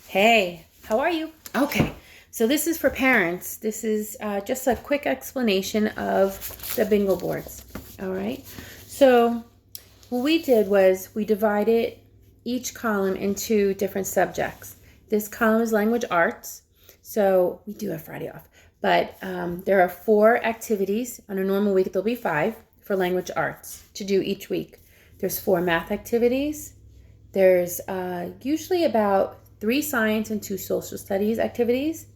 Hey, how are you? Okay, so this is for parents. This is just a quick explanation of the bingo boards. All right, so what we did was we divided each column into different subjects. This column is language arts, so we do have Friday off, but there are 4 activities. On a normal week, there'll be 5 for language arts to do each week. There's 4 math activities. There's usually about 3 science and 2 social studies activities.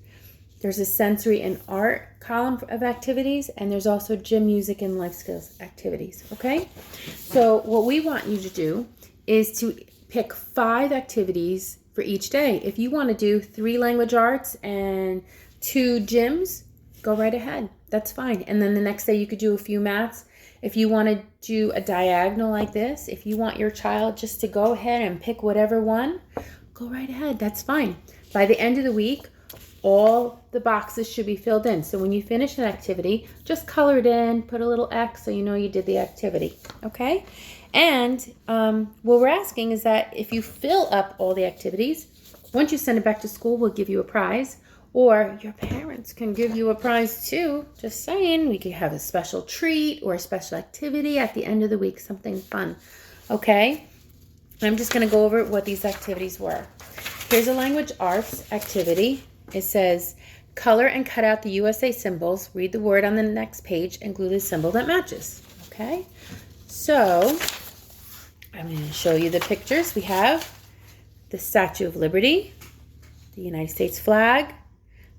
There's a sensory and art column of activities, and there's also gym, music, and life skills activities, okay? So what we want you to do is to pick 5 activities for each day. If you want to do 3 language arts and 2 gyms, go right ahead. That's fine. And then the next day you could do a few maths. If you want to do a diagonal like this, if you want your child just to go ahead and pick whatever one, go right ahead. That's fine. By the end of the week, all the boxes should be filled in. So when you finish an activity, just color it in, put a little X so you know you did the activity, okay? And what we're asking is that if you fill up all the activities, once you send it back to school, we'll give you a prize. Or your parents can give you a prize too. Just saying, we could have a special treat or a special activity at the end of the week, something fun, okay? I'm just going to go over what these activities were. Here's a language arts activity. It says, color and cut out the USA symbols, read the word on the next page, and glue the symbol that matches. Okay, so I'm going to show you the pictures. We have the Statue of Liberty, the United States flag,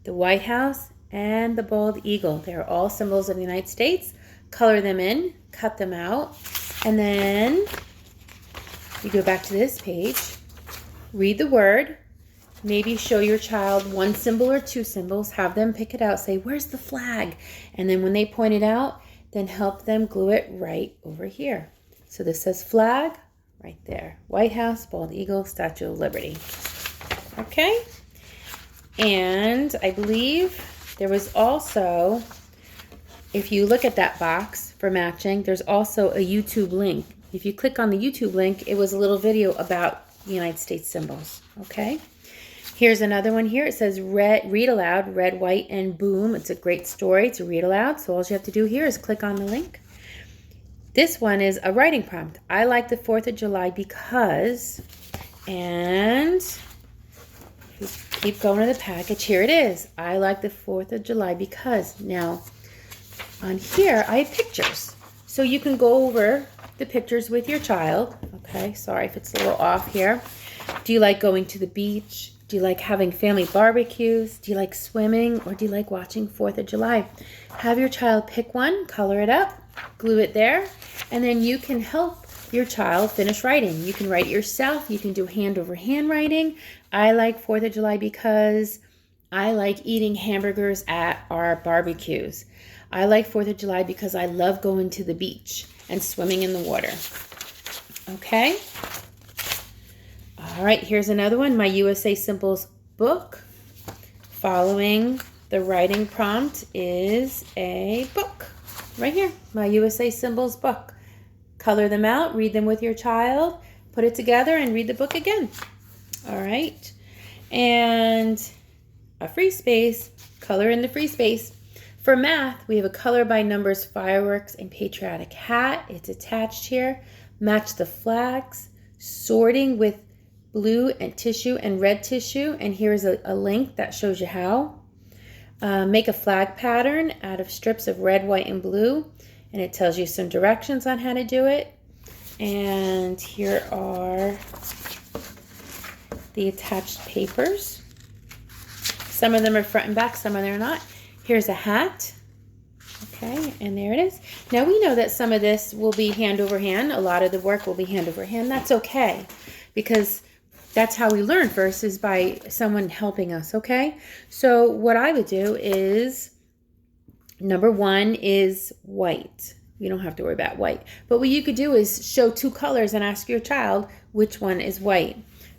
the White House, and the bald eagle. They're all symbols of the United States. Color them in, cut them out, and then you go back to this page, read the word, maybe show your child 1 symbol or 2 symbols, have them pick it out, say, where's the flag? And then when they point it out, then help them glue it right over here. So this says flag right there. White House, bald eagle, Statue of Liberty. Okay? And I believe there was also, if you look at that box for matching, there's also a YouTube link. If you click on the YouTube link, it was a little video about the United States symbols, okay? Here's another one here. It says read aloud, red, white, and boom. It's a great story to read aloud. So all you have to do here is click on the link. This one is a writing prompt. I like the 4th of July because, and keep going to the package. Here it is. I like the 4th of July because. Now, on here, I have pictures. So you can go over the pictures with your child. Okay, sorry if it's a little off here. Do you like going to the beach? Do you like having family barbecues? Do you like swimming? Or do you like watching 4th of July? Have your child pick one, color it up, glue it there, and then you can help your child finish writing. You can write it yourself. You can do hand-over-hand writing. I like 4th of July because I like eating hamburgers at our barbecues. I like 4th of July because I love going to the beach and swimming in the water. Okay? All right, here's another one. My USA Symbols book. Following the writing prompt is a book. Right here, my USA Symbols book. Color them out, read them with your child, put it together, and read the book again. All right. And a free space, color in the free space. For math, we have a color by numbers, fireworks, and patriotic hat. It's attached here. Match the flags. Sorting with blue and tissue and red tissue. And here's a link that shows you how. Make a flag pattern out of strips of red, white, and blue. And it tells you some directions on how to do it. And here are the attached papers. Some of them are front and back, some of them are not. Here's a hat. Okay, and there it is. Now we know that some of this will be hand over hand. A lot of the work will be hand over hand. That's okay, because that's how we learn first, is by someone helping us, okay? So what I would do is, number 1 is white. You don't have to worry about white. But what you could do is show 2 colors and ask your child which one is white.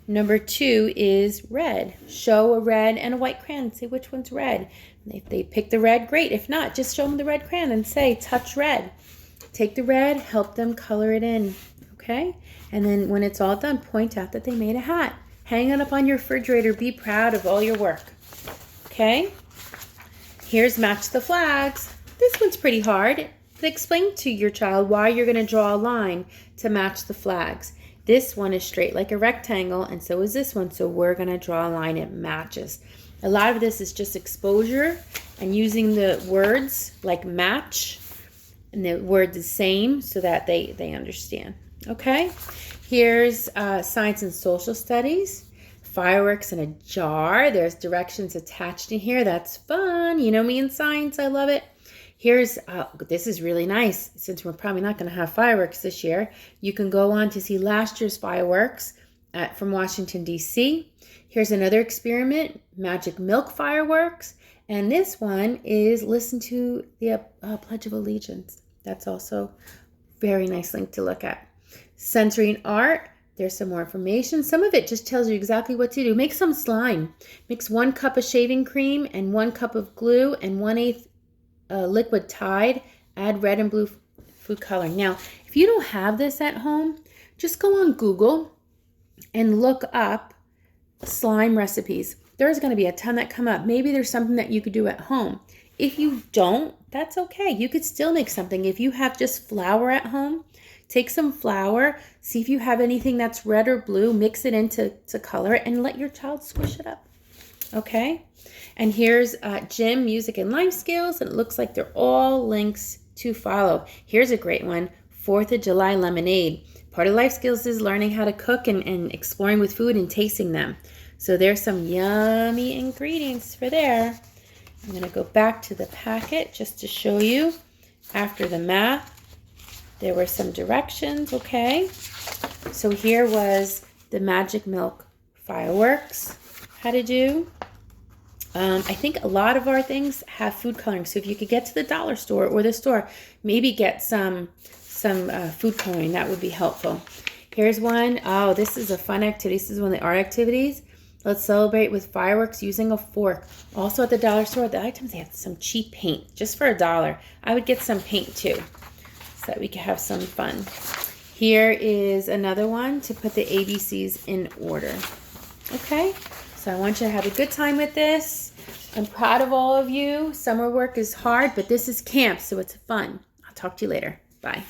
Number 2 is red. Show a red and a white crayon and say which one's red. And if they pick the red, great. If not, just show them the red crayon and say touch red. Take the red, help them color it in, okay? And then when it's all done, point out that they made a hat. Hang it up on your refrigerator. Be proud of all your work. Okay? Here's match the flags. This one's pretty hard. Explain to your child why you're going to draw a line to match the flags. This one is straight like a rectangle, and so is this one. So we're going to draw a line. It matches. A lot of this is just exposure and using the words like match and the word the same so that they understand. Okay? Here's science and social studies. Fireworks in a jar. There's directions attached in here. That's fun. You know me in science. I love it. Here's, this is really nice. Since we're probably not going to have fireworks this year, you can go on to see last year's fireworks from Washington, D.C. Here's another experiment, magic milk fireworks. And this one is listen to the Pledge of Allegiance. That's also very nice link to look at. Sensory and art. There's some more information. Some of it just tells you exactly what to do. Make some slime. Mix 1 cup of shaving cream and 1 cup of glue and 1/8 liquid Tide. Add red and blue food coloring. Now, if you don't have this at home, just go on Google and look up slime recipes. There's going to be a ton that come up. Maybe there's something that you could do at home. If you don't, that's okay. You could still make something. If you have just flour at home, take some flour, see if you have anything that's red or blue, mix it into color, and let your child squish it up. Okay? And here's gym, music, and life skills. And it looks like they're all links to follow. Here's a great one, 4th of July lemonade. Part of life skills is learning how to cook and exploring with food and tasting them. So there's some yummy ingredients for there. I'm going to go back to the packet just to show you. After the math, there were some directions, okay? So here was the magic milk fireworks, how to do. I think a lot of our things have food coloring. So if you could get to the dollar store or the store, maybe get some food coloring. That would be helpful. Here's one. Oh, this is a fun activity. This is one of the art activities. Let's celebrate with fireworks using a fork. Also at the dollar store, the items, they have some cheap paint just for $1. I would get some paint too so that we could have some fun. Here is another one to put the ABCs in order. Okay, so I want you to have a good time with this. I'm proud of all of you. Summer work is hard, but this is camp, so it's fun. I'll talk to you later. Bye.